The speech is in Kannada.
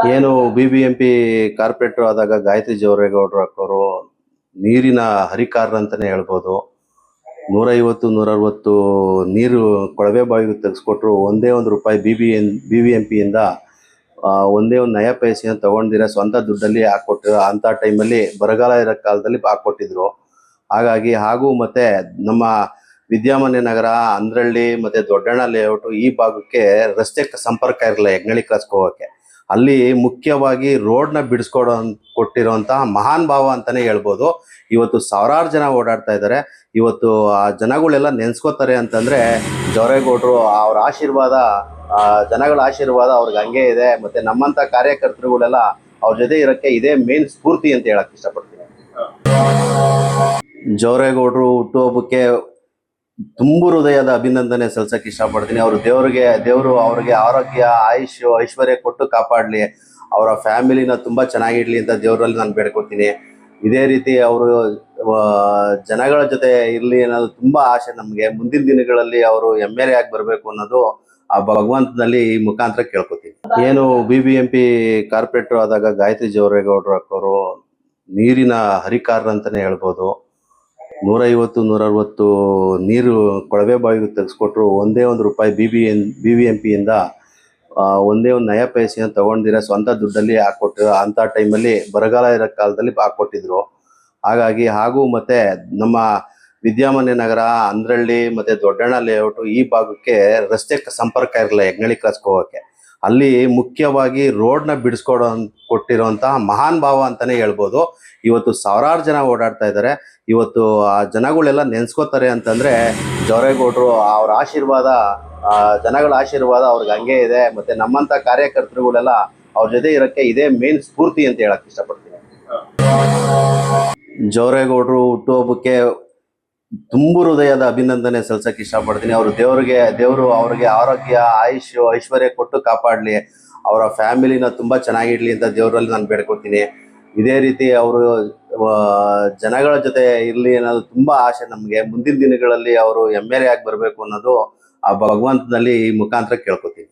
ಏನು BBMP ಕಾರ್ಪೊರೇಟರ್ ಆದಾಗ ಗಾಯತ್ರಿ ಜವರೇಗೌಡರು ಅಕ್ಕವರು ನೀರಿನ ಹರಿಕಾರರು ಅಂತಾನೆ ಹೇಳ್ಬೋದು. 150-160 ನೀರು ಕೊಳವೆ ಬಾವಿಗೆ ತೆಗೆಸ್ಕೊಟ್ರು. ಒಂದೇ ಒಂದು ರೂಪಾಯಿ BBMP ಇಂದ ಒಂದೇ ಒಂದು ನಯ ಪೈಸೆಯನ್ನು ತಗೊಂಡಿರ ಸ್ವಂತ ದುಡ್ಡಲ್ಲಿ ಹಾಕೊಟ್ಟಿರೋ ಅಂಥ ಟೈಮಲ್ಲಿ ಬರಗಾಲ ಇರೋ ಕಾಲದಲ್ಲಿ ಹಾಕೊಟ್ಟಿದ್ರು. ಹಾಗಾಗಿ ಹಾಗೂ ಮತ್ತೆ ನಮ್ಮ ವಿದ್ಯಾಮಾನ್ಯ ನಗರ, ಅಂದ್ರಳ್ಳಿ ಮತ್ತೆ ದೊಡ್ಡಣ್ಣ ಲೇಔಟ್ ಈ ಭಾಗಕ್ಕೆ ರಸ್ತೆ ಸಂಪರ್ಕ ಇರಲಿಲ್ಲ ಯಗ್ನಳ್ಳಿ ಕ್ರಾಸ್ಗೆ ಹೋಗೋಕ್ಕೆ. ಅಲ್ಲಿ ಮುಖ್ಯವಾಗಿ ರೋಡ್ನ ಕೊಟ್ಟಿರುವಂತಹ ಮಹಾನ್ ಭಾವ ಅಂತಾನೆ ಹೇಳ್ಬೋದು. ಇವತ್ತು ಸಾವಿರಾರು ಜನ ಓಡಾಡ್ತಾ ಇದ್ದಾರೆ. ಇವತ್ತು ಆ ಜನಗಳೆಲ್ಲ ನೆನ್ಸ್ಕೋತಾರೆ ಅಂತಂದ್ರೆ ಜವರೇಗೌಡರು ಅವ್ರ ಆಶೀರ್ವಾದ, ಜನಗಳ ಆಶೀರ್ವಾದ ಅವ್ರಿಗೆ ಹಂಗೆ ಇದೆ. ಮತ್ತೆ ನಮ್ಮಂತ ಕಾರ್ಯಕರ್ತರುಗಳೆಲ್ಲ ಅವ್ರ ಜೊತೆ ಇರೋಕ್ಕೆ ಇದೇ ಮೇನ್ ಸ್ಫೂರ್ತಿ ಅಂತ ಹೇಳಕ್ ಇಷ್ಟಪಡ್ತೀನಿ. ಜವರೇಗೌಡರು ಹುಟ್ಟುಹಬ್ಬಕ್ಕೆ ತುಂಬು ಹೃದಯದ ಅಭಿನಂದನೆ ಸಲ್ಸಕ್ಕೆ ಇಷ್ಟಪಡ್ತೀನಿ. ದೇವರು ಅವ್ರಿಗೆ ಆರೋಗ್ಯ, ಆಯುಷ್, ಐಶ್ವರ್ಯ ಕೊಟ್ಟು ಕಾಪಾಡಲಿ. ಅವರ ಫ್ಯಾಮಿಲಿನ ತುಂಬ ಚೆನ್ನಾಗಿಡ್ಲಿ ಅಂತ ದೇವರಲ್ಲಿ ನಾನು ಬೇಡ್ಕೊತೀನಿ. ಇದೇ ರೀತಿ ಅವರು ಜನಗಳ ಜೊತೆ ಇರಲಿ ಅನ್ನೋದು ತುಂಬ ಆಸೆ ನಮಗೆ. ಮುಂದಿನ ದಿನಗಳಲ್ಲಿ ಅವರು MLA ಆಗಿ ಬರಬೇಕು ಅನ್ನೋದು ಆ ಭಗವಂತನಲ್ಲಿ ಈ ಮುಖಾಂತರ ಕೇಳ್ಕೊತೀನಿ. ಏನು BBMP ಕಾರ್ಪೊರೇಟರ್ ಆದಾಗ ಗಾಯತ್ರಿ ಜವರೇಗೌಡರು ಅಕ್ಕವರು ನೀರಿನ ಹರಿಕಾರರು ಅಂತಾನೆ ಹೇಳ್ಬೋದು. 150-160 ನೀರು ಕೊಳವೆ ಬಾವಿಗೆ ತೆಗೆಸ್ಕೊಟ್ರು. ಒಂದೇ ಒಂದು ರೂಪಾಯಿ BBMP ಇಂದ ಒಂದೇ ಒಂದು ನಯ ಪೈಸೆಯನ್ನು ತಗೊಂಡಿರ ಸ್ವಂತ ದುಡ್ಡಲ್ಲಿ ಹಾಕೊಟ್ಟಿರೋ ಅಂಥ ಟೈಮಲ್ಲಿ ಬರಗಾಲ ಇರೋ ಕಾಲದಲ್ಲಿ ಹಾಕೊಟ್ಟಿದ್ರು. ಹಾಗಾಗಿ ಹಾಗೂ ಮತ್ತೆ ನಮ್ಮ ವಿದ್ಯಾಮಾನ್ಯ ನಗರ, ಅಂದ್ರಳ್ಳಿ ಮತ್ತೆ ದೊಡ್ಡಣ್ಣ ಲೇಔಟ್ ಈ ಭಾಗಕ್ಕೆ ರಸ್ತೆ ಸಂಪರ್ಕ ಇರಲಿಲ್ಲ ಯಗ್ನಳ್ಳಿ ಕ್ರಾಸ್ಗೆ ಹೋಗೋಕ್ಕೆ. ಅಲ್ಲಿ ಮುಖ್ಯವಾಗಿ ರೋಡ್ನ ಕೊಟ್ಟಿರುವಂತಹ ಮಹಾನ್ ಭಾವ ಅಂತಾನೆ ಹೇಳ್ಬೋದು. ಇವತ್ತು ಸಾವಿರಾರು ಜನ ಓಡಾಡ್ತಾ ಇದ್ದಾರೆ. ಇವತ್ತು ಆ ಜನಗಳೆಲ್ಲ ನೆನ್ಸ್ಕೋತಾರೆ ಅಂತಂದ್ರೆ ಜವರೇಗೌಡರು ಅವ್ರ ಆಶೀರ್ವಾದ, ಜನಗಳ ಆಶೀರ್ವಾದ ಅವ್ರಿಗೆ ಹಂಗೆ ಇದೆ. ಮತ್ತೆ ನಮ್ಮಂತ ಕಾರ್ಯಕರ್ತರುಗಳೆಲ್ಲ ಅವ್ರ ಜೊತೆ ಇರೋಕ್ಕೆ ಇದೇ ಮೇನ್ ಸ್ಫೂರ್ತಿ ಅಂತ ಹೇಳಕ್ ಇಷ್ಟಪಡ್ತೀನಿ. ಜವರೇಗೌಡರು ಹುಟ್ಟುಹಬ್ಬಕ್ಕೆ ತುಂಬು ಹೃದಯದ ಅಭಿನಂದನೆ ಸಲ್ಸಕ್ಕೆ ಇಷ್ಟಪಡ್ತೀನಿ. ದೇವರು ಅವ್ರಿಗೆ ಆರೋಗ್ಯ, ಆಯುಷ್, ಐಶ್ವರ್ಯ ಕೊಟ್ಟು ಕಾಪಾಡಲಿ. ಅವರ ಫ್ಯಾಮಿಲಿನ ತುಂಬ ಚೆನ್ನಾಗಿಡ್ಲಿ ಅಂತ ದೇವರಲ್ಲಿ ನಾನು ಬೇಡ್ಕೊತೀನಿ. ಇದೇ ರೀತಿ ಅವರು ಜನಗಳ ಜೊತೆ ಇರಲಿ ಅನ್ನೋದು ತುಂಬ ಆಸೆ ನಮಗೆ. ಮುಂದಿನ ದಿನಗಳಲ್ಲಿ ಅವರು MLA ಆಗಿ ಬರಬೇಕು ಅನ್ನೋದು ಆ ಭಗವಂತನಲ್ಲಿ ಈ ಮುಖಾಂತರ ಕೇಳ್ಕೊತೀನಿ.